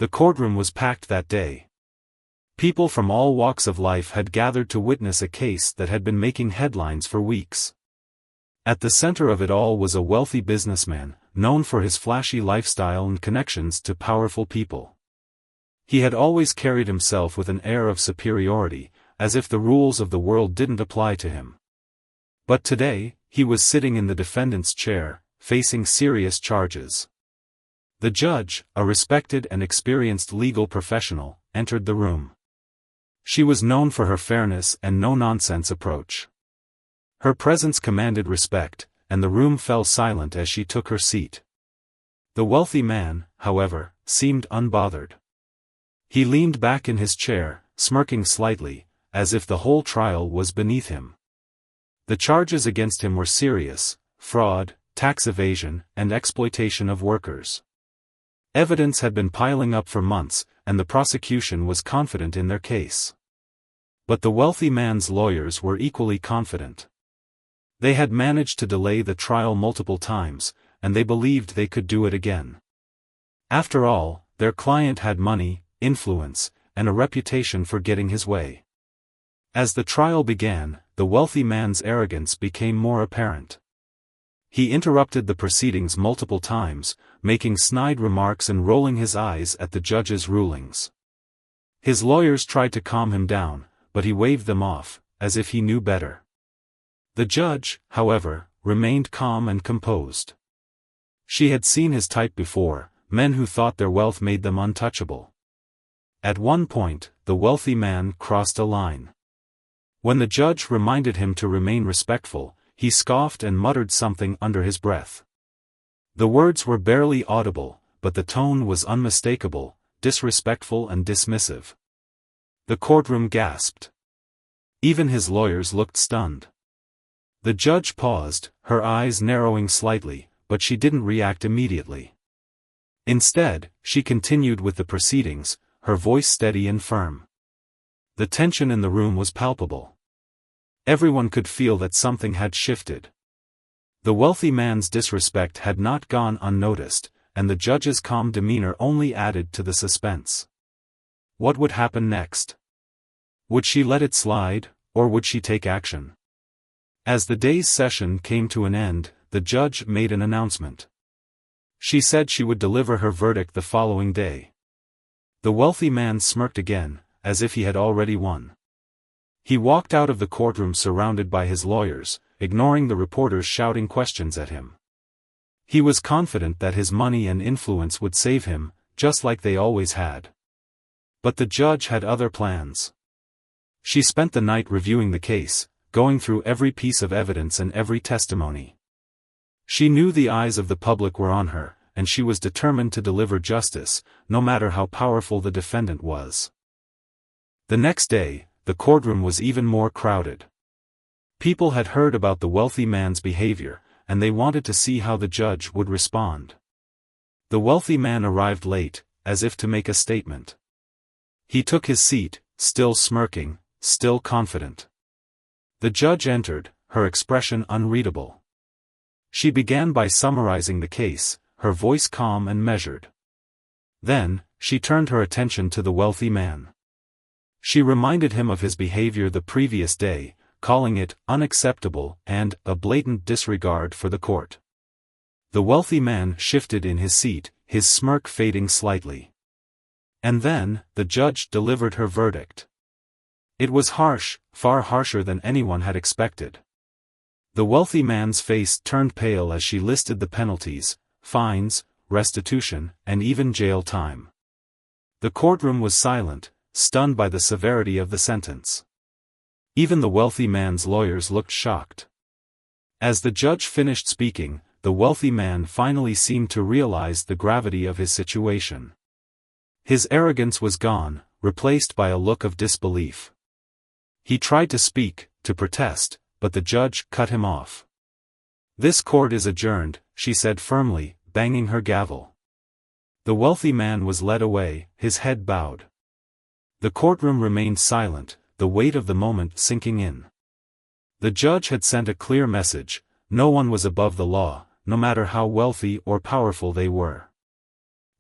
The courtroom was packed that day. People from all walks of life had gathered to witness a case that had been making headlines for weeks. At the center of it all was a wealthy businessman, known for his flashy lifestyle and connections to powerful people. He had always carried himself with an air of superiority, as if the rules of the world didn't apply to him. But today, he was sitting in the defendant's chair, facing serious charges. The judge, a respected and experienced legal professional, entered the room. She was known for her fairness and no-nonsense approach. Her presence commanded respect, and the room fell silent as she took her seat. The wealthy man, however, seemed unbothered. He leaned back in his chair, smirking slightly, as if the whole trial was beneath him. The charges against him were serious: fraud, tax evasion, and exploitation of workers. Evidence had been piling up for months, and the prosecution was confident in their case. But the wealthy man's lawyers were equally confident. They had managed to delay the trial multiple times, and they believed they could do it again. After all, their client had money, influence, and a reputation for getting his way. As the trial began, the wealthy man's arrogance became more apparent. He interrupted the proceedings multiple times, making snide remarks and rolling his eyes at the judge's rulings. His lawyers tried to calm him down, but he waved them off, as if he knew better. The judge, however, remained calm and composed. She had seen his type before, men who thought their wealth made them untouchable. At one point, the wealthy man crossed a line. When the judge reminded him to remain respectful, he scoffed and muttered something under his breath. The words were barely audible, but the tone was unmistakable, disrespectful and dismissive. The courtroom gasped. Even his lawyers looked stunned. The judge paused, her eyes narrowing slightly, but she didn't react immediately. Instead, she continued with the proceedings, her voice steady and firm. The tension in the room was palpable. Everyone could feel that something had shifted. The wealthy man's disrespect had not gone unnoticed, and the judge's calm demeanor only added to the suspense. What would happen next? Would she let it slide, or would she take action? As the day's session came to an end, the judge made an announcement. She said she would deliver her verdict the following day. The wealthy man smirked again, as if he had already won. He walked out of the courtroom surrounded by his lawyers, ignoring the reporters shouting questions at him. He was confident that his money and influence would save him, just like they always had. But the judge had other plans. She spent the night reviewing the case, going through every piece of evidence and every testimony. She knew the eyes of the public were on her, and she was determined to deliver justice, no matter how powerful the defendant was. The next day, the courtroom was even more crowded. People had heard about the wealthy man's behavior, and they wanted to see how the judge would respond. The wealthy man arrived late, as if to make a statement. He took his seat, still smirking, still confident. The judge entered, her expression unreadable. She began by summarizing the case, her voice calm and measured. Then, she turned her attention to the wealthy man. She reminded him of his behavior the previous day, calling it unacceptable and a blatant disregard for the court. The wealthy man shifted in his seat, his smirk fading slightly. And then, the judge delivered her verdict. It was harsh, far harsher than anyone had expected. The wealthy man's face turned pale as she listed the penalties: fines, restitution, and even jail time. The courtroom was silent, stunned by the severity of the sentence. Even the wealthy man's lawyers looked shocked. As the judge finished speaking, the wealthy man finally seemed to realize the gravity of his situation. His arrogance was gone, replaced by a look of disbelief. He tried to speak, to protest, but the judge cut him off. "This court is adjourned," she said firmly, banging her gavel. The wealthy man was led away, his head bowed. The courtroom remained silent, the weight of the moment sinking in. The judge had sent a clear message: no one was above the law, no matter how wealthy or powerful they were.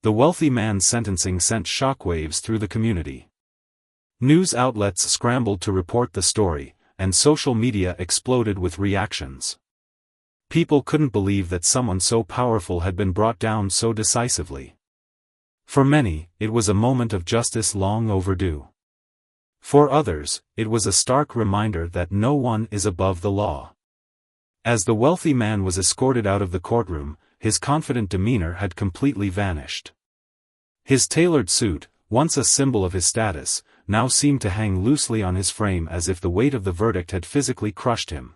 The wealthy man's sentencing sent shockwaves through the community. News outlets scrambled to report the story, and social media exploded with reactions. People couldn't believe that someone so powerful had been brought down so decisively. For many, it was a moment of justice long overdue. For others, it was a stark reminder that no one is above the law. As the wealthy man was escorted out of the courtroom, his confident demeanor had completely vanished. His tailored suit, once a symbol of his status, now seemed to hang loosely on his frame as if the weight of the verdict had physically crushed him.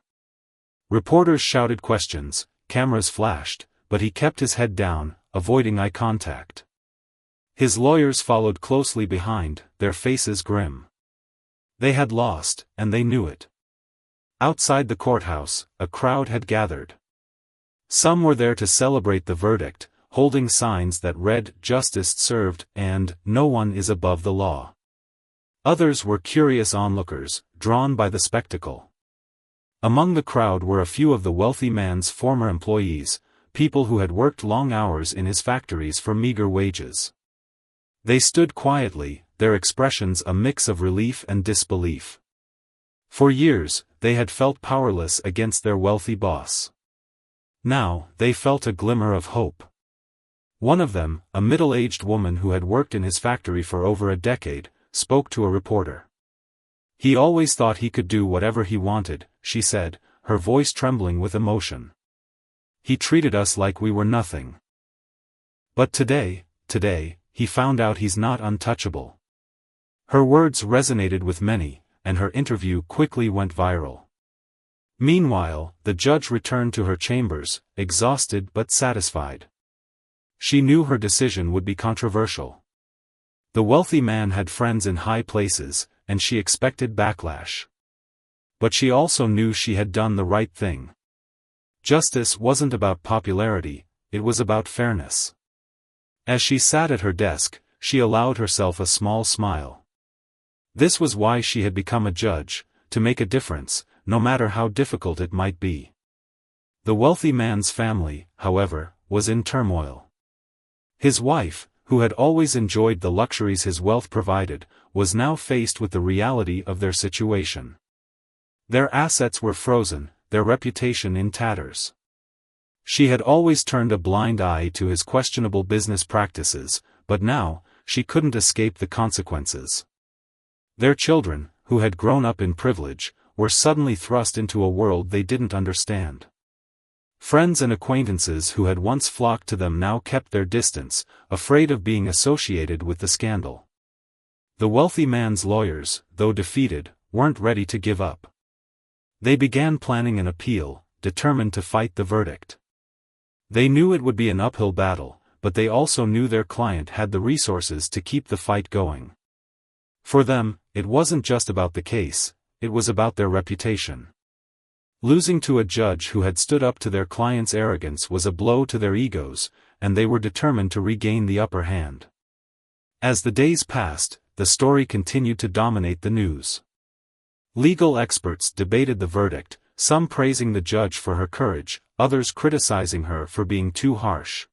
Reporters shouted questions, cameras flashed, but he kept his head down, avoiding eye contact. His lawyers followed closely behind, their faces grim. They had lost, and they knew it. Outside the courthouse, a crowd had gathered. Some were there to celebrate the verdict, holding signs that read "Justice served" and "No one is above the law." Others were curious onlookers, drawn by the spectacle. Among the crowd were a few of the wealthy man's former employees, people who had worked long hours in his factories for meager wages. They stood quietly, their expressions a mix of relief and disbelief. For years, they had felt powerless against their wealthy boss. Now, they felt a glimmer of hope. One of them, a middle-aged woman who had worked in his factory for over a decade, spoke to a reporter. "He always thought he could do whatever he wanted," she said, her voice trembling with emotion. "He treated us like we were nothing. But today, he found out he's not untouchable." Her words resonated with many, and her interview quickly went viral. Meanwhile, the judge returned to her chambers, exhausted but satisfied. She knew her decision would be controversial. The wealthy man had friends in high places, and she expected backlash. But she also knew she had done the right thing. Justice wasn't about popularity, it was about fairness. As she sat at her desk, she allowed herself a small smile. This was why she had become a judge, to make a difference, no matter how difficult it might be. The wealthy man's family, however, was in turmoil. His wife, who had always enjoyed the luxuries his wealth provided, was now faced with the reality of their situation. Their assets were frozen, their reputation in tatters. She had always turned a blind eye to his questionable business practices, but now, she couldn't escape the consequences. Their children, who had grown up in privilege, were suddenly thrust into a world they didn't understand. Friends and acquaintances who had once flocked to them now kept their distance, afraid of being associated with the scandal. The wealthy man's lawyers, though defeated, weren't ready to give up. They began planning an appeal, determined to fight the verdict. They knew it would be an uphill battle, but they also knew their client had the resources to keep the fight going. For them, it wasn't just about the case, it was about their reputation. Losing to a judge who had stood up to their client's arrogance was a blow to their egos, and they were determined to regain the upper hand. As the days passed, the story continued to dominate the news. Legal experts debated the verdict, some praising the judge for her courage, others criticizing her for being too harsh.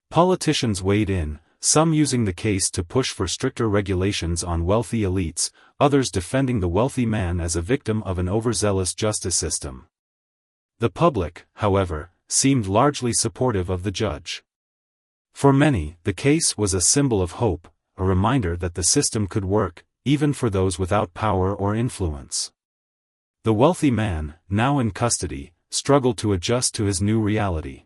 Politicians weighed in, some using the case to push for stricter regulations on wealthy elites, others defending the wealthy man as a victim of an overzealous justice system. The public, however, seemed largely supportive of the judge. For many, the case was a symbol of hope, a reminder that the system could work, even for those without power or influence. The wealthy man, now in custody, struggled to adjust to his new reality.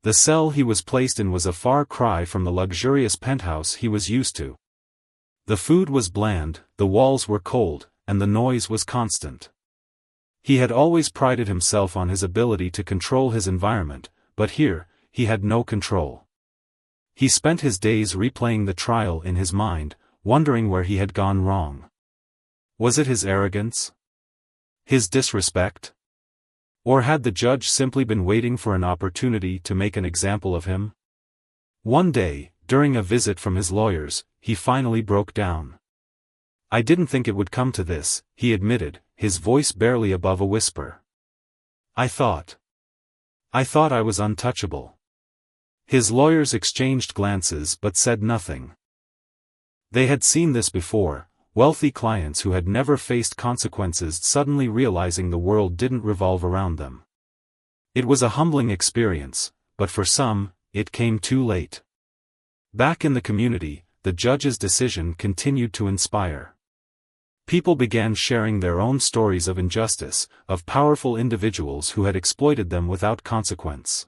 The cell he was placed in was a far cry from the luxurious penthouse he was used to. The food was bland, the walls were cold, and the noise was constant. He had always prided himself on his ability to control his environment, but here, he had no control. He spent his days replaying the trial in his mind, wondering where he had gone wrong. Was it his arrogance? His disrespect? Or had the judge simply been waiting for an opportunity to make an example of him? One day, during a visit from his lawyers, he finally broke down. "I didn't think it would come to this," he admitted, his voice barely above a whisper. I thought I was untouchable." His lawyers exchanged glances but said nothing. They had seen this before, wealthy clients who had never faced consequences suddenly realizing the world didn't revolve around them. It was a humbling experience, but for some, it came too late. Back in the community, the judge's decision continued to inspire. People began sharing their own stories of injustice, of powerful individuals who had exploited them without consequence.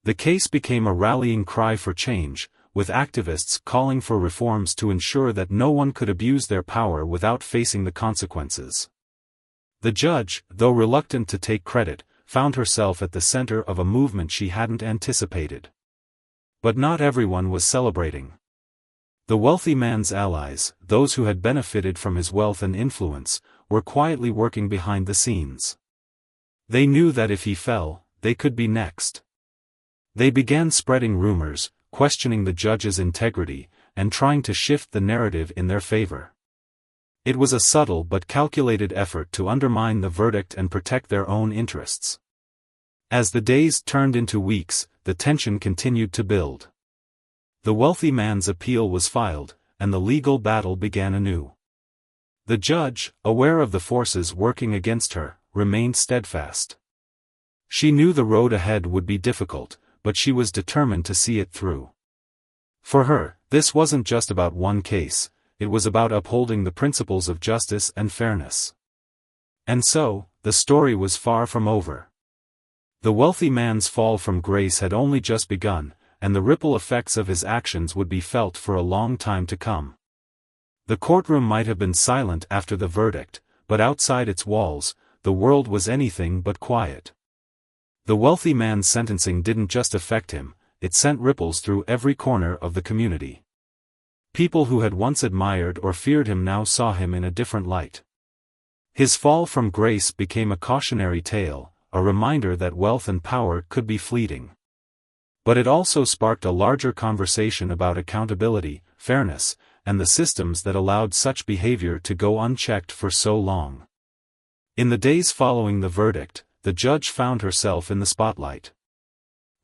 The case became a rallying cry for change, with activists calling for reforms to ensure that no one could abuse their power without facing the consequences. The judge, though reluctant to take credit, found herself at the center of a movement she hadn't anticipated. But not everyone was celebrating. The wealthy man's allies, those who had benefited from his wealth and influence, were quietly working behind the scenes. They knew that if he fell, they could be next. They began spreading rumors, questioning the judge's integrity, and trying to shift the narrative in their favor. It was a subtle but calculated effort to undermine the verdict and protect their own interests. As the days turned into weeks, the tension continued to build. The wealthy man's appeal was filed, and the legal battle began anew. The judge, aware of the forces working against her, remained steadfast. She knew the road ahead would be difficult, but she was determined to see it through. For her, this wasn't just about one case, it was about upholding the principles of justice and fairness. And so, the story was far from over. The wealthy man's fall from grace had only just begun, and the ripple effects of his actions would be felt for a long time to come. The courtroom might have been silent after the verdict, but outside its walls, the world was anything but quiet. The wealthy man's sentencing didn't just affect him, it sent ripples through every corner of the community. People who had once admired or feared him now saw him in a different light. His fall from grace became a cautionary tale, a reminder that wealth and power could be fleeting. But it also sparked a larger conversation about accountability, fairness, and the systems that allowed such behavior to go unchecked for so long. In the days following the verdict, the judge found herself in the spotlight.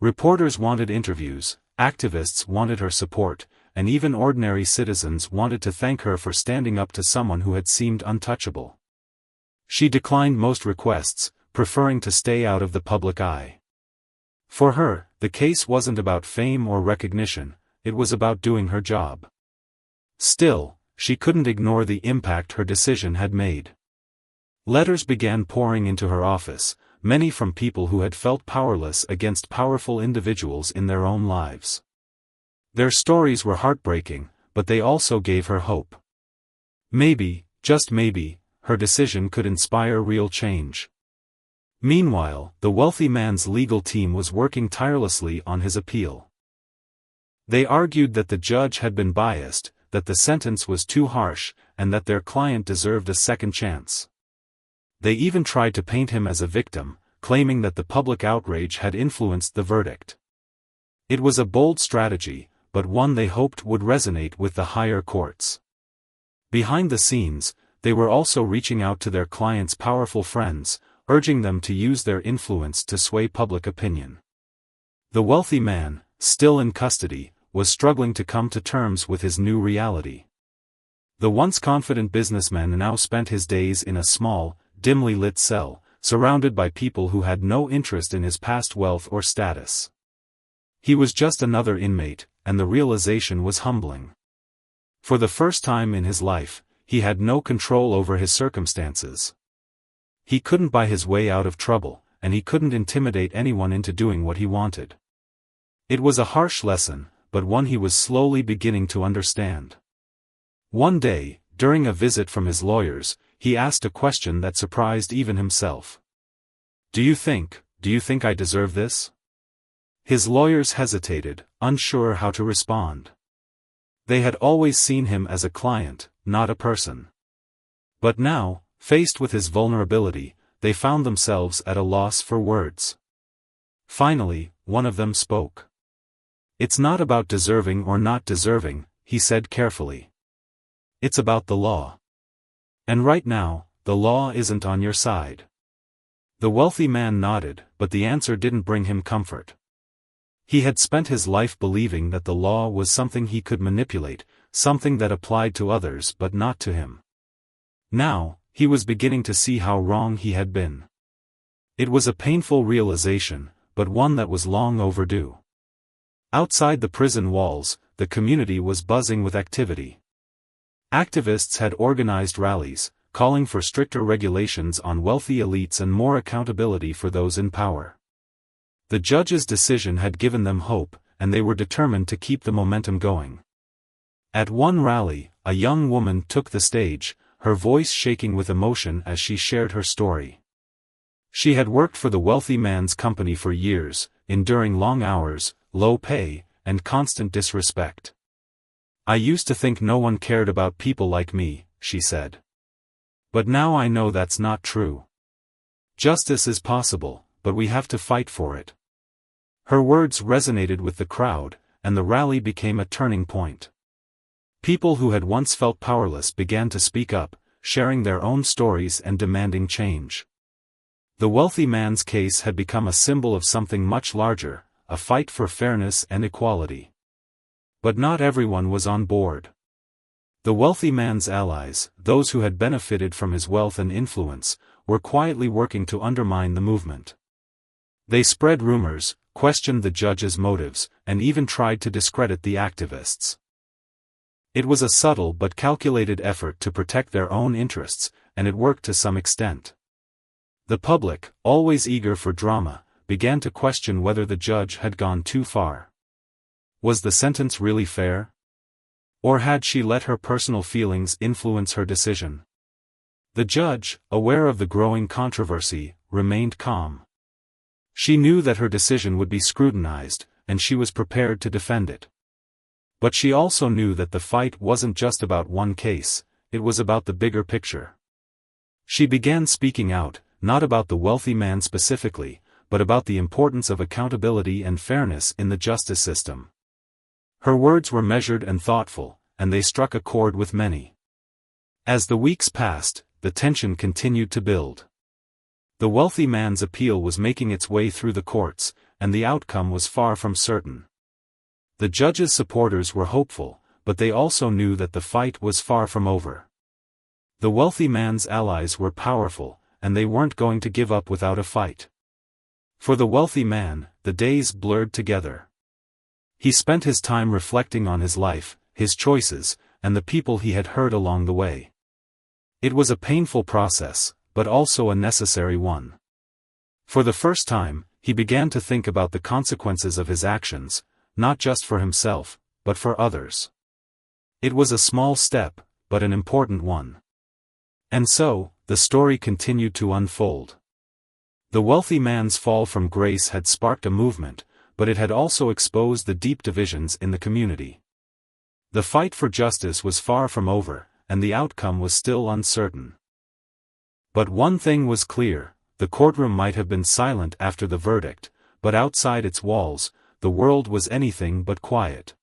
Reporters wanted interviews, activists wanted her support, and even ordinary citizens wanted to thank her for standing up to someone who had seemed untouchable. She declined most requests, preferring to stay out of the public eye. For her, the case wasn't about fame or recognition, it was about doing her job. Still, she couldn't ignore the impact her decision had made. Letters began pouring into her office, many from people who had felt powerless against powerful individuals in their own lives. Their stories were heartbreaking, but they also gave her hope. Maybe, just maybe, her decision could inspire real change. Meanwhile, the wealthy man's legal team was working tirelessly on his appeal. They argued that the judge had been biased, that the sentence was too harsh, and that their client deserved a second chance. They even tried to paint him as a victim, claiming that the public outrage had influenced the verdict. It was a bold strategy, but one they hoped would resonate with the higher courts. Behind the scenes, they were also reaching out to their clients' powerful friends, urging them to use their influence to sway public opinion. The wealthy man, still in custody, was struggling to come to terms with his new reality. The once confident businessman now spent his days in a small, dimly lit cell, surrounded by people who had no interest in his past wealth or status. He was just another inmate, and the realization was humbling. For the first time in his life, he had no control over his circumstances. He couldn't buy his way out of trouble, and he couldn't intimidate anyone into doing what he wanted. It was a harsh lesson, but one he was slowly beginning to understand. One day, during a visit from his lawyers, he asked a question that surprised even himself. Do you think I deserve this?" His lawyers hesitated, unsure how to respond. They had always seen him as a client, not a person. But now, faced with his vulnerability, they found themselves at a loss for words. Finally, one of them spoke. "It's not about deserving or not deserving," he said carefully. "It's about the law. And right now, the law isn't on your side." The wealthy man nodded, but the answer didn't bring him comfort. He had spent his life believing that the law was something he could manipulate, something that applied to others but not to him. Now, he was beginning to see how wrong he had been. It was a painful realization, but one that was long overdue. Outside the prison walls, the community was buzzing with activity. Activists had organized rallies, calling for stricter regulations on wealthy elites and more accountability for those in power. The judge's decision had given them hope, and they were determined to keep the momentum going. At one rally, a young woman took the stage, her voice shaking with emotion as she shared her story. She had worked for the wealthy man's company for years, enduring long hours, low pay, and constant disrespect. "I used to think no one cared about people like me," she said. "But now I know that's not true. Justice is possible, but we have to fight for it." Her words resonated with the crowd, and the rally became a turning point. People who had once felt powerless began to speak up, sharing their own stories and demanding change. The wealthy man's case had become a symbol of something much larger, a fight for fairness and equality. But not everyone was on board. The wealthy man's allies, those who had benefited from his wealth and influence, were quietly working to undermine the movement. They spread rumors, questioned the judge's motives, and even tried to discredit the activists. It was a subtle but calculated effort to protect their own interests, and it worked to some extent. The public, always eager for drama, began to question whether the judge had gone too far. Was the sentence really fair? Or had she let her personal feelings influence her decision? The judge, aware of the growing controversy, remained calm. She knew that her decision would be scrutinized, and she was prepared to defend it. But she also knew that the fight wasn't just about one case, it was about the bigger picture. She began speaking out, not about the wealthy man specifically, but about the importance of accountability and fairness in the justice system. Her words were measured and thoughtful, and they struck a chord with many. As the weeks passed, the tension continued to build. The wealthy man's appeal was making its way through the courts, and the outcome was far from certain. The judge's supporters were hopeful, but they also knew that the fight was far from over. The wealthy man's allies were powerful, and they weren't going to give up without a fight. For the wealthy man, the days blurred together. He spent his time reflecting on his life, his choices, and the people he had hurt along the way. It was a painful process, but also a necessary one. For the first time, he began to think about the consequences of his actions, not just for himself, but for others. It was a small step, but an important one. And so, the story continued to unfold. The wealthy man's fall from grace had sparked a movement, but it had also exposed the deep divisions in the community. The fight for justice was far from over, and the outcome was still uncertain. But one thing was clear: the courtroom might have been silent after the verdict, but outside its walls, the world was anything but quiet.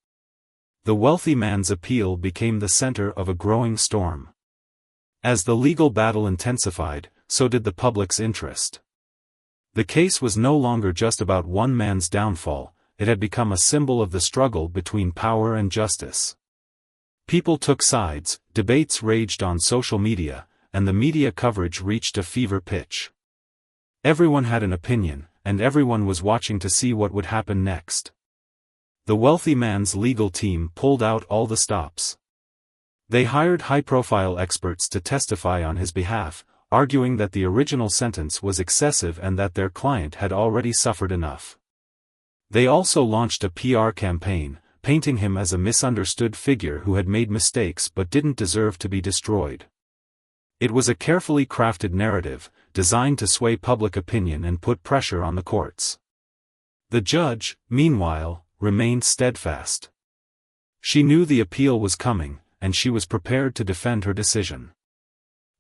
The wealthy man's appeal became the center of a growing storm. As the legal battle intensified, so did the public's interest. The case was no longer just about one man's downfall, it had become a symbol of the struggle between power and justice. People took sides, debates raged on social media, and the media coverage reached a fever pitch. Everyone had an opinion, and everyone was watching to see what would happen next. The wealthy man's legal team pulled out all the stops. They hired high-profile experts to testify on his behalf, arguing that the original sentence was excessive and that their client had already suffered enough. They also launched a PR campaign, painting him as a misunderstood figure who had made mistakes but didn't deserve to be destroyed. It was a carefully crafted narrative, designed to sway public opinion and put pressure on the courts. The judge, meanwhile, remained steadfast. She knew the appeal was coming, and she was prepared to defend her decision.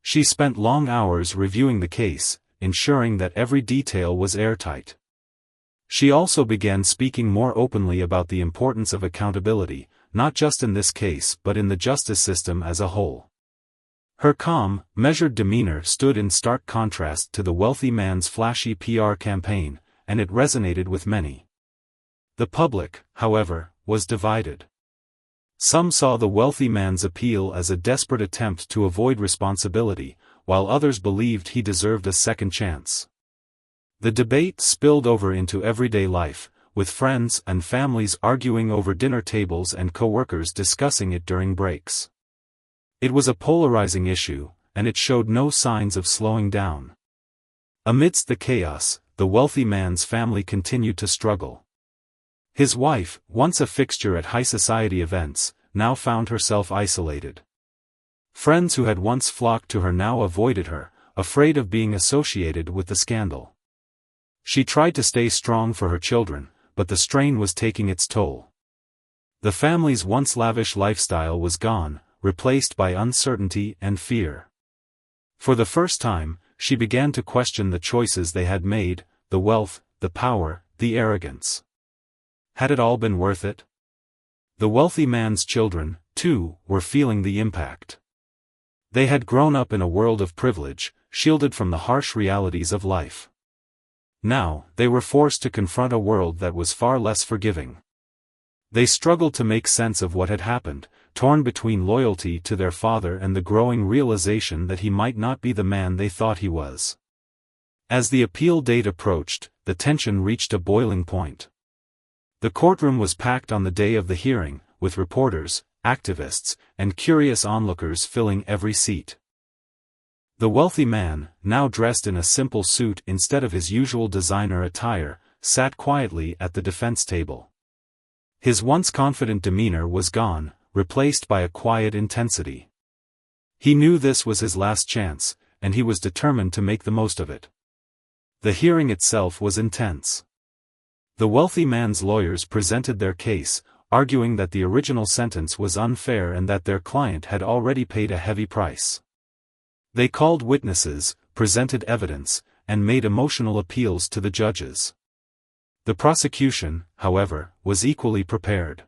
She spent long hours reviewing the case, ensuring that every detail was airtight. She also began speaking more openly about the importance of accountability, not just in this case but in the justice system as a whole. Her calm, measured demeanor stood in stark contrast to the wealthy man's flashy PR campaign, and it resonated with many. The public, however, was divided. Some saw the wealthy man's appeal as a desperate attempt to avoid responsibility, while others believed he deserved a second chance. The debate spilled over into everyday life, with friends and families arguing over dinner tables and co-workers discussing it during breaks. It was a polarizing issue, and it showed no signs of slowing down. Amidst the chaos, the wealthy man's family continued to struggle. His wife, once a fixture at high society events, now found herself isolated. Friends who had once flocked to her now avoided her, afraid of being associated with the scandal. She tried to stay strong for her children, but the strain was taking its toll. The family's once lavish lifestyle was gone, replaced by uncertainty and fear. For the first time, she began to question the choices they had made, the wealth, the power, the arrogance. Had it all been worth it? The wealthy man's children, too, were feeling the impact. They had grown up in a world of privilege, shielded from the harsh realities of life. Now, they were forced to confront a world that was far less forgiving. They struggled to make sense of what had happened, torn between loyalty to their father and the growing realization that he might not be the man they thought he was. As the appeal date approached, the tension reached a boiling point. The courtroom was packed on the day of the hearing, with reporters, activists, and curious onlookers filling every seat. The wealthy man, now dressed in a simple suit instead of his usual designer attire, sat quietly at the defense table. His once confident demeanor was gone, replaced by a quiet intensity. He knew this was his last chance, and he was determined to make the most of it. The hearing itself was intense. The wealthy man's lawyers presented their case, arguing that the original sentence was unfair and that their client had already paid a heavy price. They called witnesses, presented evidence, and made emotional appeals to the judges. The prosecution, however, was equally prepared.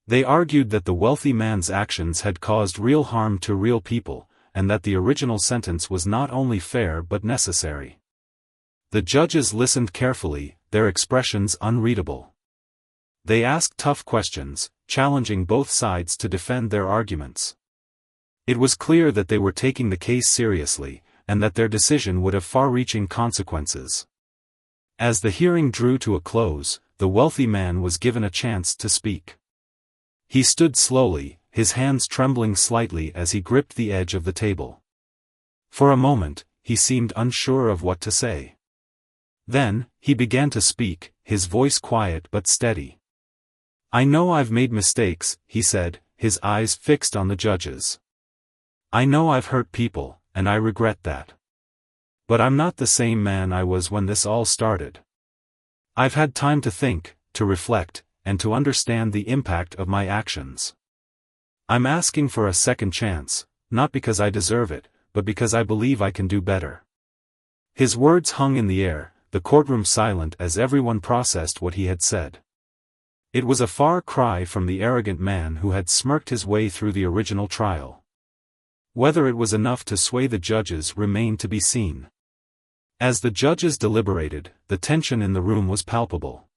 They argued that the wealthy man's actions had caused real harm to real people, and that the original sentence was not only fair but necessary. The judges listened carefully, their expressions unreadable. They asked tough questions, challenging both sides to defend their arguments. It was clear that they were taking the case seriously, and that their decision would have far-reaching consequences. As the hearing drew to a close, the wealthy man was given a chance to speak. He stood slowly, his hands trembling slightly as he gripped the edge of the table. For a moment, he seemed unsure of what to say. Then, he began to speak, his voice quiet but steady. "I know I've made mistakes," he said, his eyes fixed on the judges. "I know I've hurt people, and I regret that. But I'm not the same man I was when this all started. I've had time to think, to reflect, and to understand the impact of my actions. I'm asking for a second chance, not because I deserve it, but because I believe I can do better." His words hung in the air, the courtroom silent as everyone processed what he had said. It was a far cry from the arrogant man who had smirked his way through the original trial. Whether it was enough to sway the judges remained to be seen. As the judges deliberated, the tension in the room was palpable.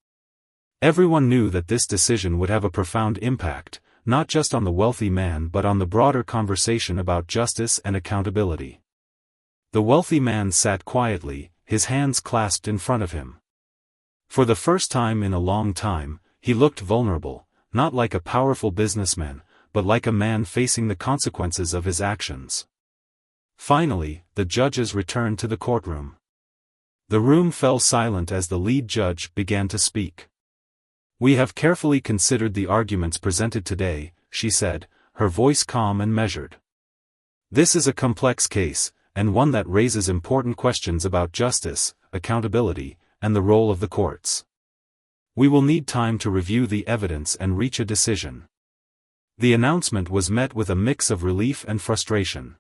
Everyone knew that this decision would have a profound impact, not just on the wealthy man but on the broader conversation about justice and accountability. The wealthy man sat quietly, his hands clasped in front of him. For the first time in a long time, he looked vulnerable, not like a powerful businessman, but like a man facing the consequences of his actions. Finally, the judges returned to the courtroom. The room fell silent as the lead judge began to speak. "We have carefully considered the arguments presented today," she said, her voice calm and measured. "This is a complex case, and one that raises important questions about justice, accountability, and the role of the courts. We will need time to review the evidence and reach a decision." The announcement was met with a mix of relief and frustration.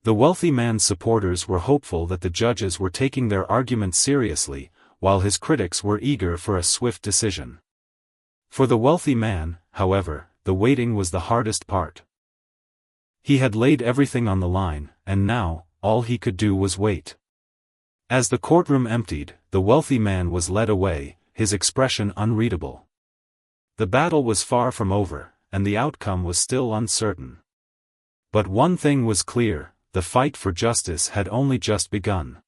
The wealthy man's supporters were hopeful that the judges were taking their arguments seriously, while his critics were eager for a swift decision. For the wealthy man, however, the waiting was the hardest part. He had laid everything on the line, and now, all he could do was wait. As the courtroom emptied, the wealthy man was led away, his expression unreadable. The battle was far from over, and the outcome was still uncertain. But one thing was clear: the fight for justice had only just begun.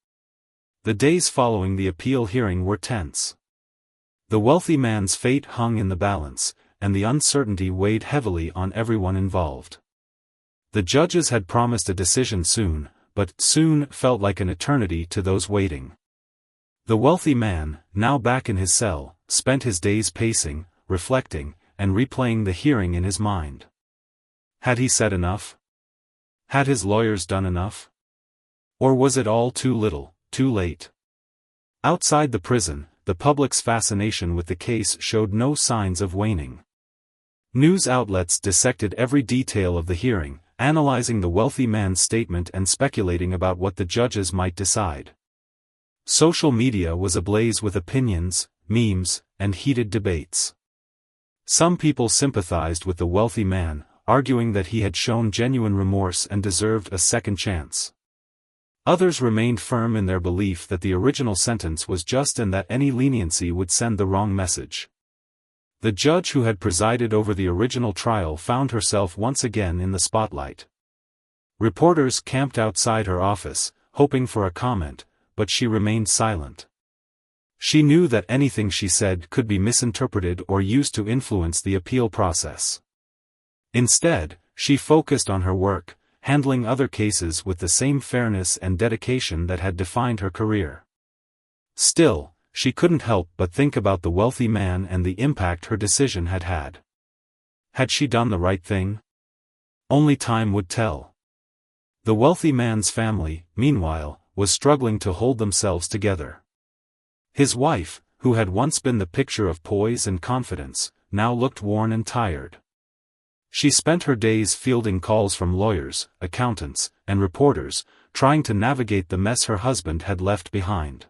The days following the appeal hearing were tense. The wealthy man's fate hung in the balance, and the uncertainty weighed heavily on everyone involved. The judges had promised a decision soon, but soon felt like an eternity to those waiting. The wealthy man, now back in his cell, spent his days pacing, reflecting, and replaying the hearing in his mind. Had he said enough? Had his lawyers done enough? Or was it all too little, too late? Outside the prison, the public's fascination with the case showed no signs of waning. News outlets dissected every detail of the hearing, analyzing the wealthy man's statement and speculating about what the judges might decide. Social media was ablaze with opinions, memes, and heated debates. Some people sympathized with the wealthy man, arguing that he had shown genuine remorse and deserved a second chance. Others remained firm in their belief that the original sentence was just and that any leniency would send the wrong message. The judge who had presided over the original trial found herself once again in the spotlight. Reporters camped outside her office, hoping for a comment, but she remained silent. She knew that anything she said could be misinterpreted or used to influence the appeal process. Instead, she focused on her work, handling other cases with the same fairness and dedication that had defined her career. Still, she couldn't help but think about the wealthy man and the impact her decision had had. Had she done the right thing? Only time would tell. The wealthy man's family, meanwhile, was struggling to hold themselves together. His wife, who had once been the picture of poise and confidence, now looked worn and tired. She spent her days fielding calls from lawyers, accountants, and reporters, trying to navigate the mess her husband had left behind.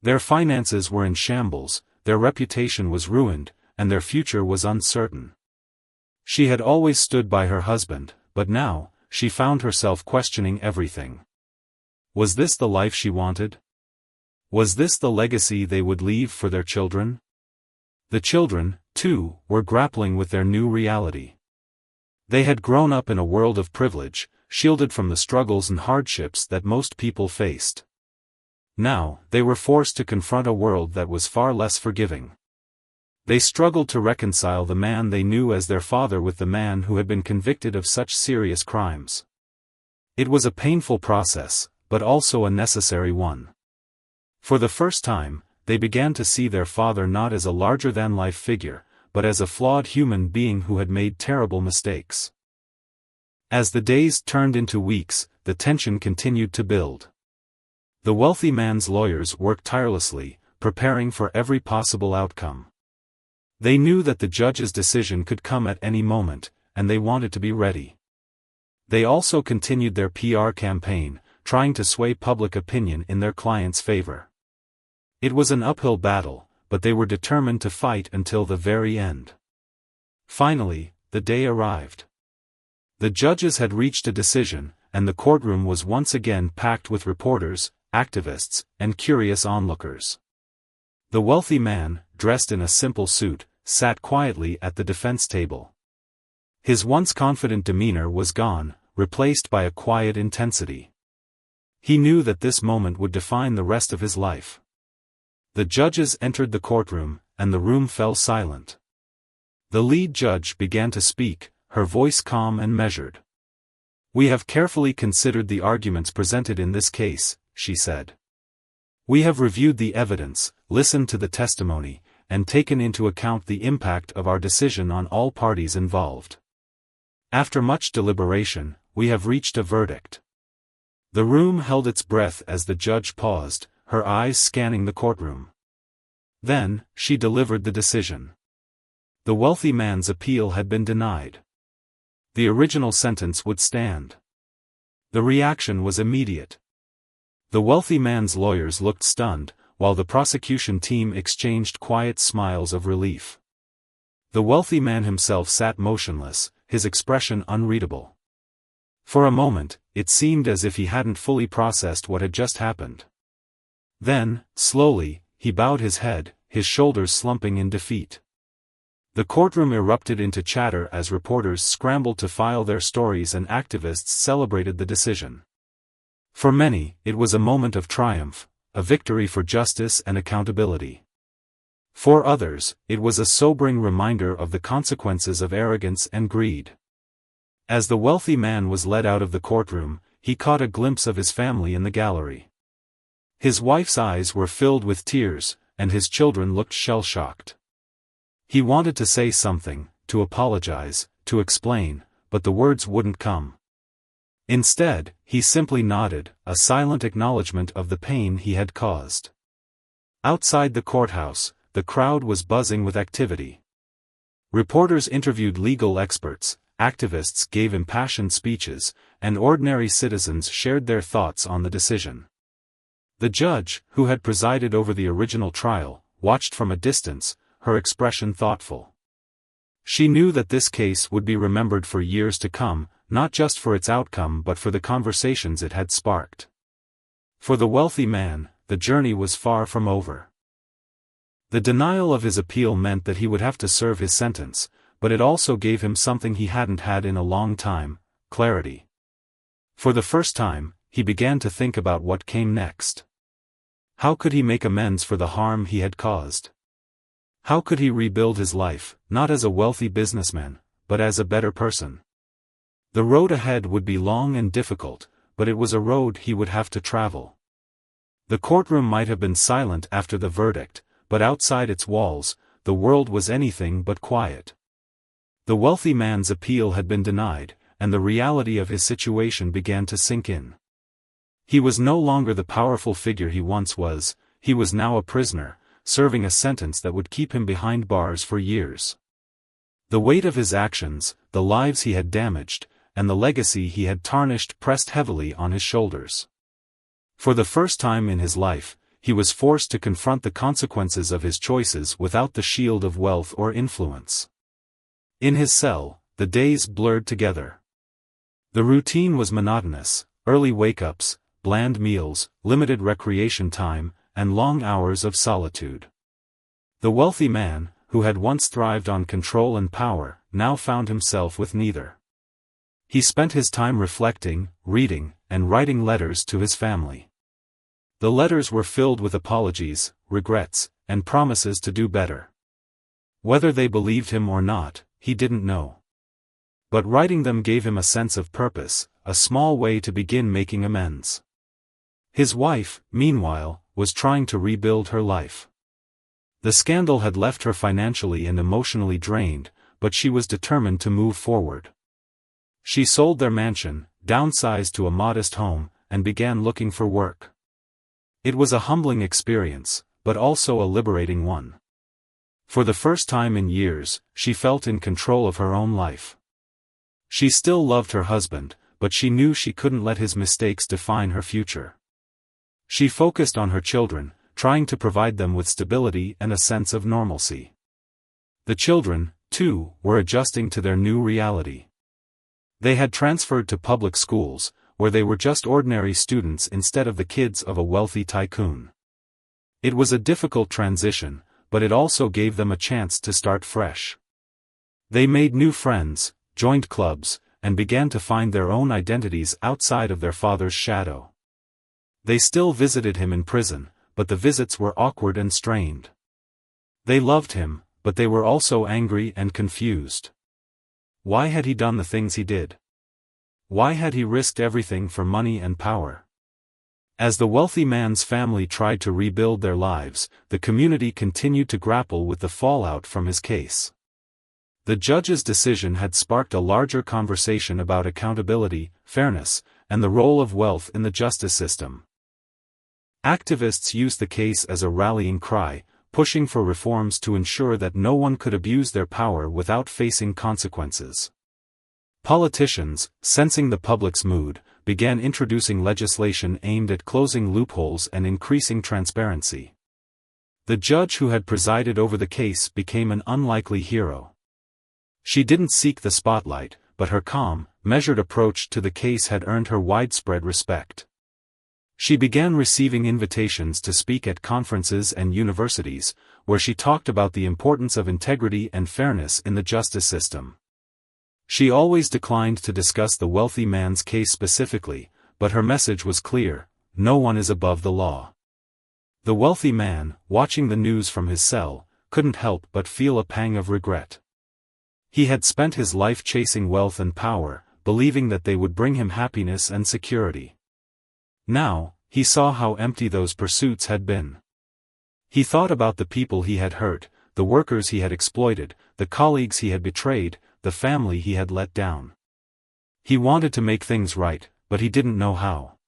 Their finances were in shambles, their reputation was ruined, and their future was uncertain. She had always stood by her husband, but now, she found herself questioning everything. Was this the life she wanted? Was this the legacy they would leave for their children? The children, too, were grappling with their new reality. They had grown up in a world of privilege, shielded from the struggles and hardships that most people faced. Now, they were forced to confront a world that was far less forgiving. They struggled to reconcile the man they knew as their father with the man who had been convicted of such serious crimes. It was a painful process, but also a necessary one. For the first time, they began to see their father not as a larger-than-life figure, but as a flawed human being who had made terrible mistakes. As the days turned into weeks, the tension continued to build. The wealthy man's lawyers worked tirelessly, preparing for every possible outcome. They knew that the judge's decision could come at any moment, and they wanted to be ready. They also continued their PR campaign, trying to sway public opinion in their client's favor. It was an uphill battle, but they were determined to fight until the very end. Finally, the day arrived. The judges had reached a decision, and the courtroom was once again packed with reporters, activists, and curious onlookers. The wealthy man, dressed in a simple suit, sat quietly at the defense table. His once confident demeanor was gone, replaced by a quiet intensity. He knew that this moment would define the rest of his life. The judges entered the courtroom, and the room fell silent. The lead judge began to speak, her voice calm and measured. "We have carefully considered the arguments presented in this case," she said. "We have reviewed the evidence, listened to the testimony, and taken into account the impact of our decision on all parties involved. After much deliberation, we have reached a verdict." The room held its breath as the judge paused, her eyes scanning the courtroom. Then, she delivered the decision. The wealthy man's appeal had been denied. The original sentence would stand. The reaction was immediate. The wealthy man's lawyers looked stunned, while the prosecution team exchanged quiet smiles of relief. The wealthy man himself sat motionless, his expression unreadable. For a moment, it seemed as if he hadn't fully processed what had just happened. Then, slowly, he bowed his head, his shoulders slumping in defeat. The courtroom erupted into chatter as reporters scrambled to file their stories and activists celebrated the decision. For many, it was a moment of triumph, a victory for justice and accountability. For others, it was a sobering reminder of the consequences of arrogance and greed. As the wealthy man was led out of the courtroom, he caught a glimpse of his family in the gallery. His wife's eyes were filled with tears, and his children looked shell-shocked. He wanted to say something, to apologize, to explain, but the words wouldn't come. Instead, he simply nodded, a silent acknowledgement of the pain he had caused. Outside the courthouse, the crowd was buzzing with activity. Reporters interviewed legal experts, activists gave impassioned speeches, and ordinary citizens shared their thoughts on the decision. The judge, who had presided over the original trial, watched from a distance, her expression thoughtful. She knew that this case would be remembered for years to come, not just for its outcome but for the conversations it had sparked. For the wealthy man, the journey was far from over. The denial of his appeal meant that he would have to serve his sentence, but it also gave him something he hadn't had in a long time: clarity. For the first time, he began to think about what came next. How could he make amends for the harm he had caused? How could he rebuild his life, not as a wealthy businessman, but as a better person? The road ahead would be long and difficult, but it was a road he would have to travel. The courtroom might have been silent after the verdict, but outside its walls, the world was anything but quiet. The wealthy man's appeal had been denied, and the reality of his situation began to sink in. He was no longer the powerful figure he once was, he was now a prisoner, serving a sentence that would keep him behind bars for years. The weight of his actions, the lives he had damaged, and the legacy he had tarnished pressed heavily on his shoulders. For the first time in his life, he was forced to confront the consequences of his choices without the shield of wealth or influence. In his cell, the days blurred together. The routine was monotonous: early wake-ups, bland meals, limited recreation time, and long hours of solitude. The wealthy man, who had once thrived on control and power, now found himself with neither. He spent his time reflecting, reading, and writing letters to his family. The letters were filled with apologies, regrets, and promises to do better. Whether they believed him or not, he didn't know. But writing them gave him a sense of purpose, a small way to begin making amends. His wife, meanwhile, was trying to rebuild her life. The scandal had left her financially and emotionally drained, but she was determined to move forward. She sold their mansion, downsized to a modest home, and began looking for work. It was a humbling experience, but also a liberating one. For the first time in years, she felt in control of her own life. She still loved her husband, but she knew she couldn't let his mistakes define her future. She focused on her children, trying to provide them with stability and a sense of normalcy. The children, too, were adjusting to their new reality. They had transferred to public schools, where they were just ordinary students instead of the kids of a wealthy tycoon. It was a difficult transition, but it also gave them a chance to start fresh. They made new friends, joined clubs, and began to find their own identities outside of their father's shadow. They still visited him in prison, but the visits were awkward and strained. They loved him, but they were also angry and confused. Why had he done the things he did? Why had he risked everything for money and power? As the wealthy man's family tried to rebuild their lives, the community continued to grapple with the fallout from his case. The judge's decision had sparked a larger conversation about accountability, fairness, and the role of wealth in the justice system. Activists used the case as a rallying cry, pushing for reforms to ensure that no one could abuse their power without facing consequences. Politicians, sensing the public's mood, began introducing legislation aimed at closing loopholes and increasing transparency. The judge who had presided over the case became an unlikely hero. She didn't seek the spotlight, but her calm, measured approach to the case had earned her widespread respect. She began receiving invitations to speak at conferences and universities, where she talked about the importance of integrity and fairness in the justice system. She always declined to discuss the wealthy man's case specifically, but her message was clear: no one is above the law. The wealthy man, watching the news from his cell, couldn't help but feel a pang of regret. He had spent his life chasing wealth and power, believing that they would bring him happiness and security. Now, he saw how empty those pursuits had been. He thought about the people he had hurt, the workers he had exploited, the colleagues he had betrayed, the family he had let down. He wanted to make things right, but he didn't know how.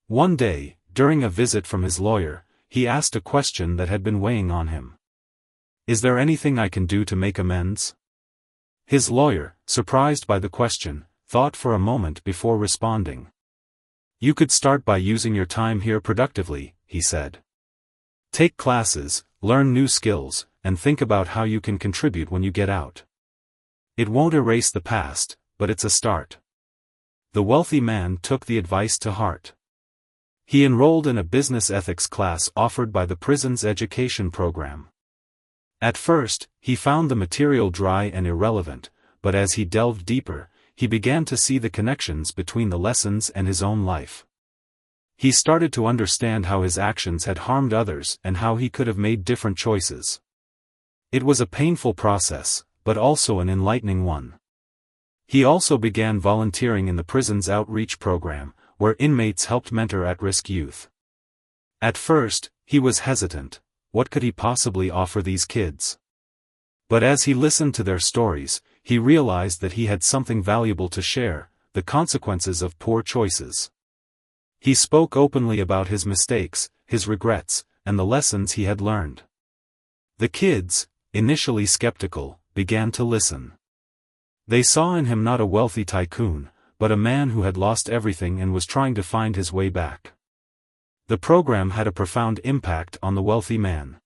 One day, during a visit from his lawyer, he asked a question that had been weighing on him. "Is there anything I can do to make amends?" His lawyer, surprised by the question, thought for a moment before responding. "You could start by using your time here productively," he said. "Take classes, learn new skills, and think about how you can contribute when you get out. It won't erase the past, but it's a start." The wealthy man took the advice to heart. He enrolled in a business ethics class offered by the prison's education program. At first, he found the material dry and irrelevant, but as he delved deeper, he began to see the connections between the lessons and his own life. He started to understand how his actions had harmed others and how he could have made different choices. It was a painful process, but also an enlightening one. He also began volunteering in the prison's outreach program, where inmates helped mentor at-risk youth. At first, he was hesitant. What could he possibly offer these kids? But as he listened to their stories, he realized that he had something valuable to share: the consequences of poor choices. He spoke openly about his mistakes, his regrets, and the lessons he had learned. The kids, initially skeptical, began to listen. They saw in him not a wealthy tycoon, but a man who had lost everything and was trying to find his way back. The program had a profound impact on the wealthy man.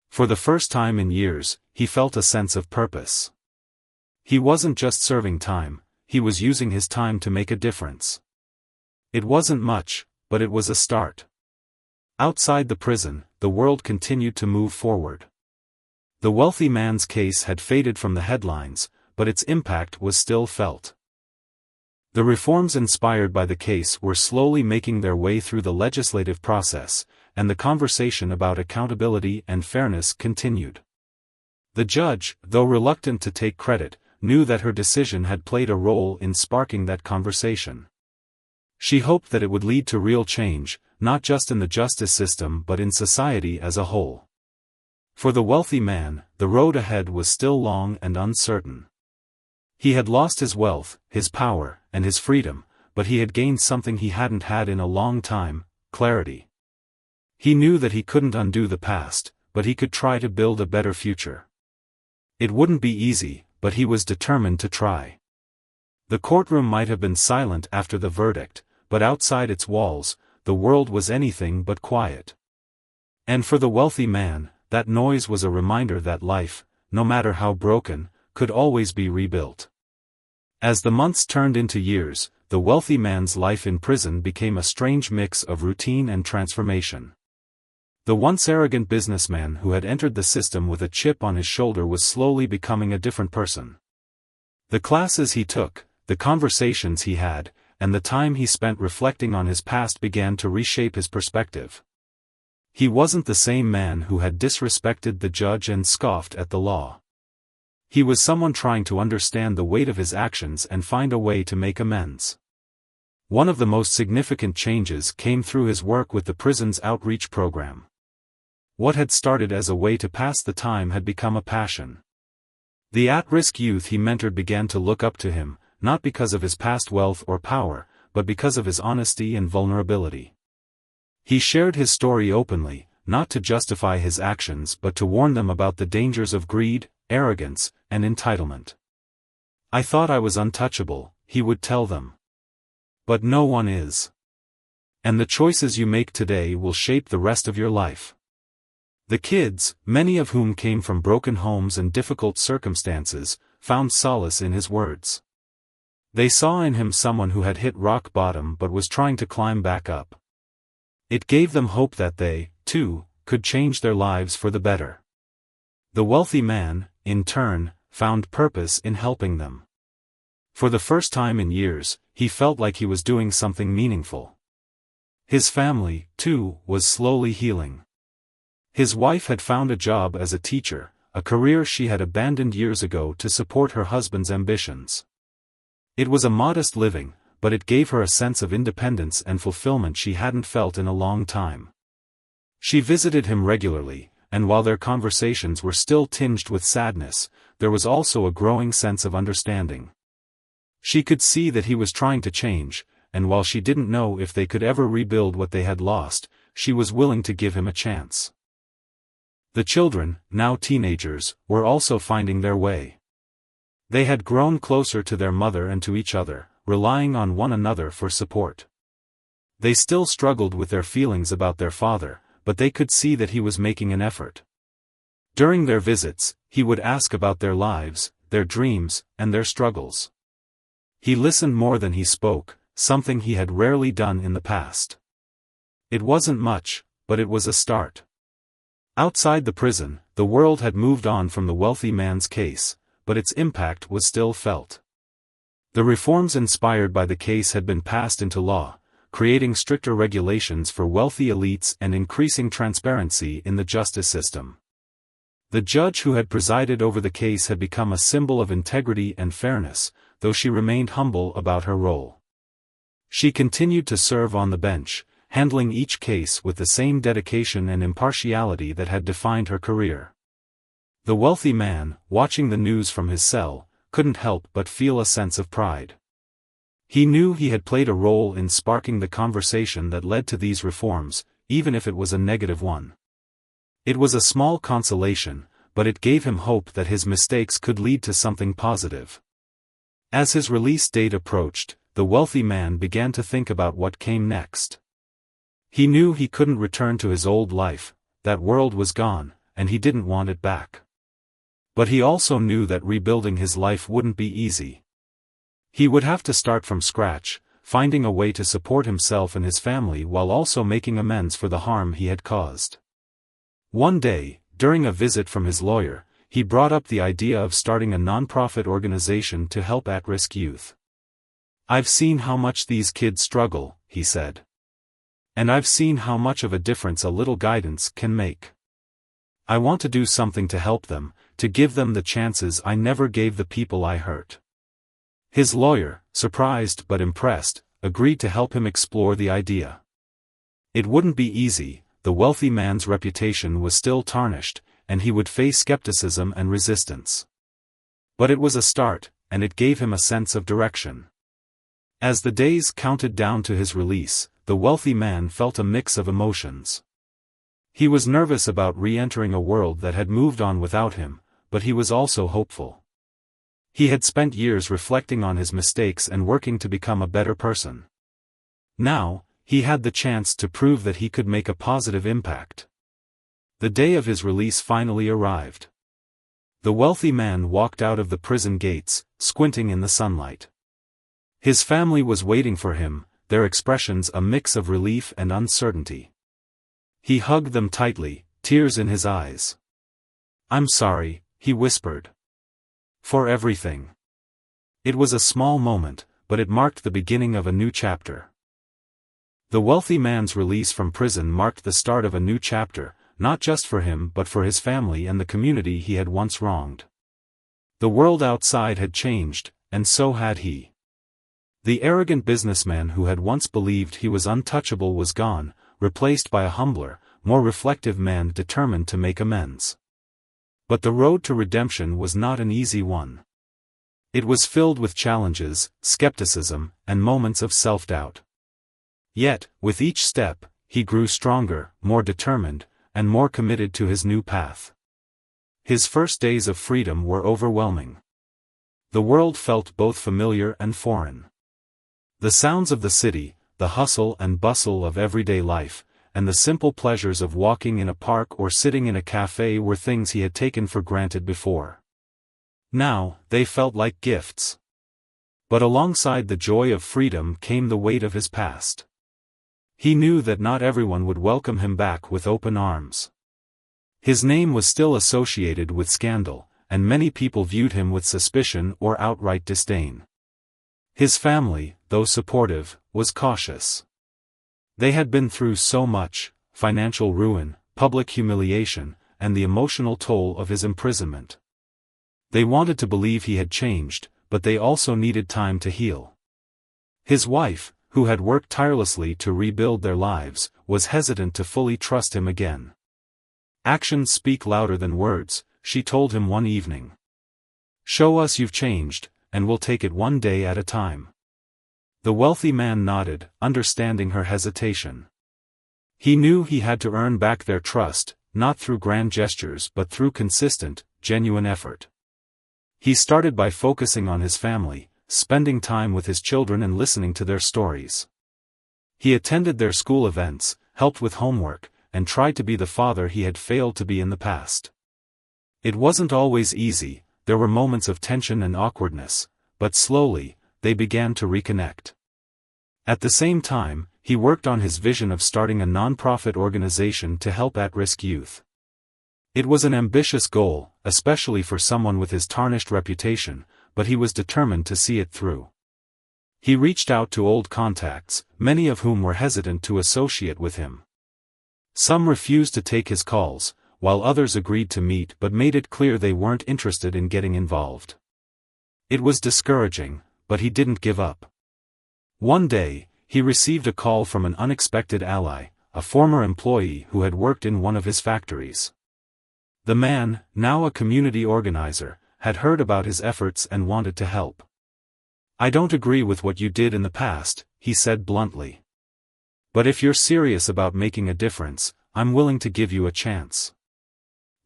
For the first time in years, he felt a sense of purpose. He wasn't just serving time, he was using his time to make a difference. It wasn't much, but it was a start. Outside the prison, the world continued to move forward. The wealthy man's case had faded from the headlines, but its impact was still felt. The reforms inspired by the case were slowly making their way through the legislative process, and the conversation about accountability and fairness continued. The judge, though reluctant to take credit, knew that her decision had played a role in sparking that conversation. She hoped that it would lead to real change, not just in the justice system but in society as a whole. For the wealthy man, the road ahead was still long and uncertain. He had lost his wealth, his power, and his freedom, but he had gained something he hadn't had in a long time: clarity. He knew that he couldn't undo the past, but he could try to build a better future. It wouldn't be easy, but he was determined to try. The courtroom might have been silent after the verdict, but outside its walls, the world was anything but quiet. And for the wealthy man, that noise was a reminder that life, no matter how broken, could always be rebuilt. As the months turned into years, the wealthy man's life in prison became a strange mix of routine and transformation. The once arrogant businessman who had entered the system with a chip on his shoulder was slowly becoming a different person. The classes he took, the conversations he had, and the time he spent reflecting on his past began to reshape his perspective. He wasn't the same man who had disrespected the judge and scoffed at the law. He was someone trying to understand the weight of his actions and find a way to make amends. One of the most significant changes came through his work with the prison's outreach program. What had started as a way to pass the time had become a passion. The at-risk youth he mentored began to look up to him, not because of his past wealth or power, but because of his honesty and vulnerability. He shared his story openly, not to justify his actions but to warn them about the dangers of greed, arrogance, and entitlement. "I thought I was untouchable," he would tell them. "But no one is. And the choices you make today will shape the rest of your life." The kids, many of whom came from broken homes and difficult circumstances, found solace in his words. They saw in him someone who had hit rock bottom but was trying to climb back up. It gave them hope that they, too, could change their lives for the better. The wealthy man, in turn, found purpose in helping them. For the first time in years, he felt like he was doing something meaningful. His family, too, was slowly healing. His wife had found a job as a teacher, a career she had abandoned years ago to support her husband's ambitions. It was a modest living, but it gave her a sense of independence and fulfillment she hadn't felt in a long time. She visited him regularly, and while their conversations were still tinged with sadness, there was also a growing sense of understanding. She could see that he was trying to change, and while she didn't know if they could ever rebuild what they had lost, she was willing to give him a chance. The children, now teenagers, were also finding their way. They had grown closer to their mother and to each other, relying on one another for support. They still struggled with their feelings about their father, but they could see that he was making an effort. During their visits, he would ask about their lives, their dreams, and their struggles. He listened more than he spoke, something he had rarely done in the past. It wasn't much, but it was a start. Outside the prison, the world had moved on from the wealthy man's case, but its impact was still felt. The reforms inspired by the case had been passed into law, creating stricter regulations for wealthy elites and increasing transparency in the justice system. The judge who had presided over the case had become a symbol of integrity and fairness, though she remained humble about her role. She continued to serve on the bench, handling each case with the same dedication and impartiality that had defined her career. The wealthy man, watching the news from his cell, couldn't help but feel a sense of pride. He knew he had played a role in sparking the conversation that led to these reforms, even if it was a negative one. It was a small consolation, but it gave him hope that his mistakes could lead to something positive. As his release date approached, the wealthy man began to think about what came next. He knew he couldn't return to his old life, that world was gone, and he didn't want it back. But he also knew that rebuilding his life wouldn't be easy. He would have to start from scratch, finding a way to support himself and his family while also making amends for the harm he had caused. One day, during a visit from his lawyer, he brought up the idea of starting a non-profit organization to help at-risk youth. "I've seen how much these kids struggle," he said. "And I've seen how much of a difference a little guidance can make. I want to do something to help them, to give them the chances I never gave the people I hurt." His lawyer, surprised but impressed, agreed to help him explore the idea. It wouldn't be easy, the wealthy man's reputation was still tarnished, and he would face skepticism and resistance. But it was a start, and it gave him a sense of direction. As the days counted down to his release, the wealthy man felt a mix of emotions. He was nervous about re-entering a world that had moved on without him, but he was also hopeful. He had spent years reflecting on his mistakes and working to become a better person. Now, he had the chance to prove that he could make a positive impact. The day of his release finally arrived. The wealthy man walked out of the prison gates, squinting in the sunlight. His family was waiting for him, their expressions a mix of relief and uncertainty. He hugged them tightly, tears in his eyes. "I'm sorry," he whispered. "For everything." It was a small moment, but it marked the beginning of a new chapter. The wealthy man's release from prison marked the start of a new chapter, not just for him but for his family and the community he had once wronged. The world outside had changed, and so had he. The arrogant businessman who had once believed he was untouchable was gone, replaced by a humbler, more reflective man determined to make amends. But the road to redemption was not an easy one. It was filled with challenges, skepticism, and moments of self-doubt. Yet, with each step, he grew stronger, more determined, and more committed to his new path. His first days of freedom were overwhelming. The world felt both familiar and foreign. The sounds of the city, the hustle and bustle of everyday life, and the simple pleasures of walking in a park or sitting in a cafe were things he had taken for granted before. Now, they felt like gifts. But alongside the joy of freedom came the weight of his past. He knew that not everyone would welcome him back with open arms. His name was still associated with scandal, and many people viewed him with suspicion or outright disdain. His family, though supportive, was cautious. They had been through so much: financial ruin, public humiliation, and the emotional toll of his imprisonment. They wanted to believe he had changed, but they also needed time to heal. His wife, who had worked tirelessly to rebuild their lives, was hesitant to fully trust him again. "Actions speak louder than words," she told him one evening. "Show us you've changed, and we'll take it one day at a time." The wealthy man nodded, understanding her hesitation. He knew he had to earn back their trust, not through grand gestures but through consistent, genuine effort. He started by focusing on his family, spending time with his children and listening to their stories. He attended their school events, helped with homework, and tried to be the father he had failed to be in the past. It wasn't always easy, there were moments of tension and awkwardness, but slowly, they began to reconnect. At the same time, he worked on his vision of starting a non-profit organization to help at-risk youth. It was an ambitious goal, especially for someone with his tarnished reputation, but he was determined to see it through. He reached out to old contacts, many of whom were hesitant to associate with him. Some refused to take his calls, while others agreed to meet but made it clear they weren't interested in getting involved. It was discouraging, but he didn't give up. One day, he received a call from an unexpected ally, a former employee who had worked in one of his factories. The man, now a community organizer, had heard about his efforts and wanted to help. "I don't agree with what you did in the past," he said bluntly. "But if you're serious about making a difference, I'm willing to give you a chance."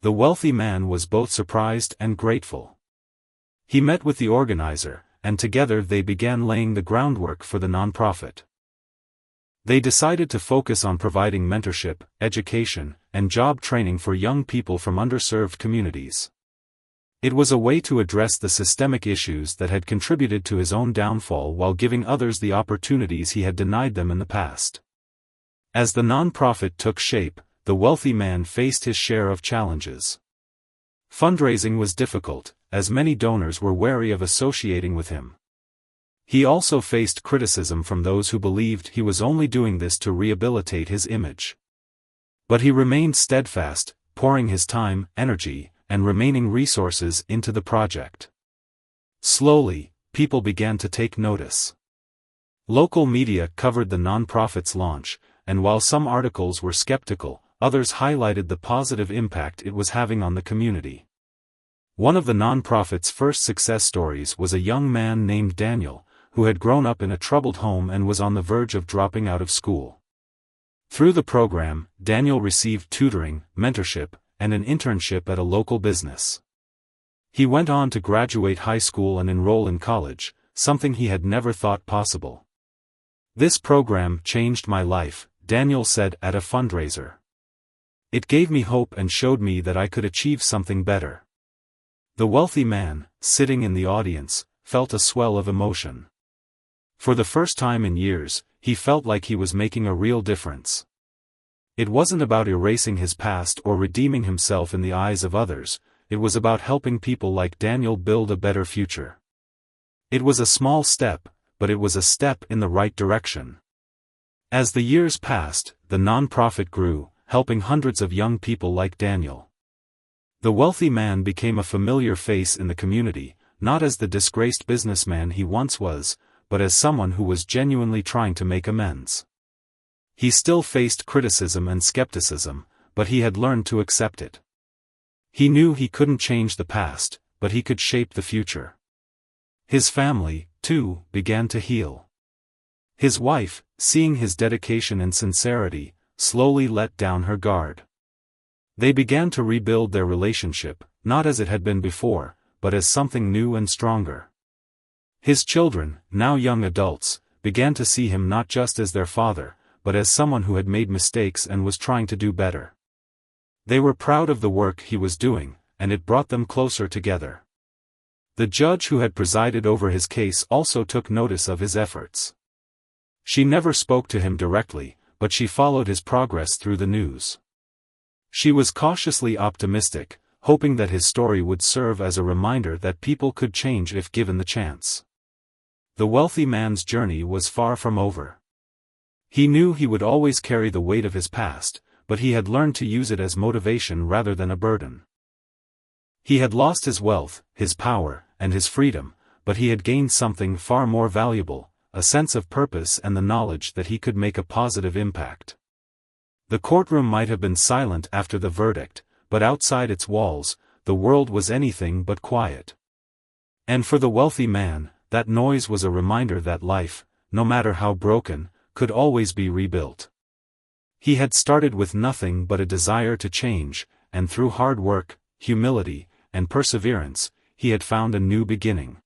The wealthy man was both surprised and grateful. He met with the organizer, and together they began laying the groundwork for the nonprofit. They decided to focus on providing mentorship, education, and job training for young people from underserved communities. It was a way to address the systemic issues that had contributed to his own downfall while giving others the opportunities he had denied them in the past. As the nonprofit took shape, the wealthy man faced his share of challenges. Fundraising was difficult, as many donors were wary of associating with him. He also faced criticism from those who believed he was only doing this to rehabilitate his image. But he remained steadfast, pouring his time, energy, and remaining resources into the project. Slowly, people began to take notice. Local media covered the nonprofit's launch, and while some articles were skeptical, others highlighted the positive impact it was having on the community. One of the nonprofit's first success stories was a young man named Daniel, who had grown up in a troubled home and was on the verge of dropping out of school. Through the program, Daniel received tutoring, mentorship, and an internship at a local business. He went on to graduate high school and enroll in college, something he had never thought possible. "This program changed my life," Daniel said at a fundraiser. "It gave me hope and showed me that I could achieve something better." The wealthy man, sitting in the audience, felt a swell of emotion. For the first time in years, he felt like he was making a real difference. It wasn't about erasing his past or redeeming himself in the eyes of others, it was about helping people like Daniel build a better future. It was a small step, but it was a step in the right direction. As the years passed, the nonprofit grew, helping hundreds of young people like Daniel. The wealthy man became a familiar face in the community, not as the disgraced businessman he once was, but as someone who was genuinely trying to make amends. He still faced criticism and skepticism, but he had learned to accept it. He knew he couldn't change the past, but he could shape the future. His family, too, began to heal. His wife, seeing his dedication and sincerity, slowly let down her guard. They began to rebuild their relationship, not as it had been before, but as something new and stronger. His children, now young adults, began to see him not just as their father, but as someone who had made mistakes and was trying to do better. They were proud of the work he was doing, and it brought them closer together. The judge who had presided over his case also took notice of his efforts. She never spoke to him directly, but she followed his progress through the news. She was cautiously optimistic, hoping that his story would serve as a reminder that people could change if given the chance. The wealthy man's journey was far from over. He knew he would always carry the weight of his past, but he had learned to use it as motivation rather than a burden. He had lost his wealth, his power, and his freedom, but he had gained something far more valuable, a sense of purpose and the knowledge that he could make a positive impact. The courtroom might have been silent after the verdict, but outside its walls, the world was anything but quiet. And for the wealthy man, that noise was a reminder that life, no matter how broken, could always be rebuilt. He had started with nothing but a desire to change, and through hard work, humility, and perseverance, he had found a new beginning.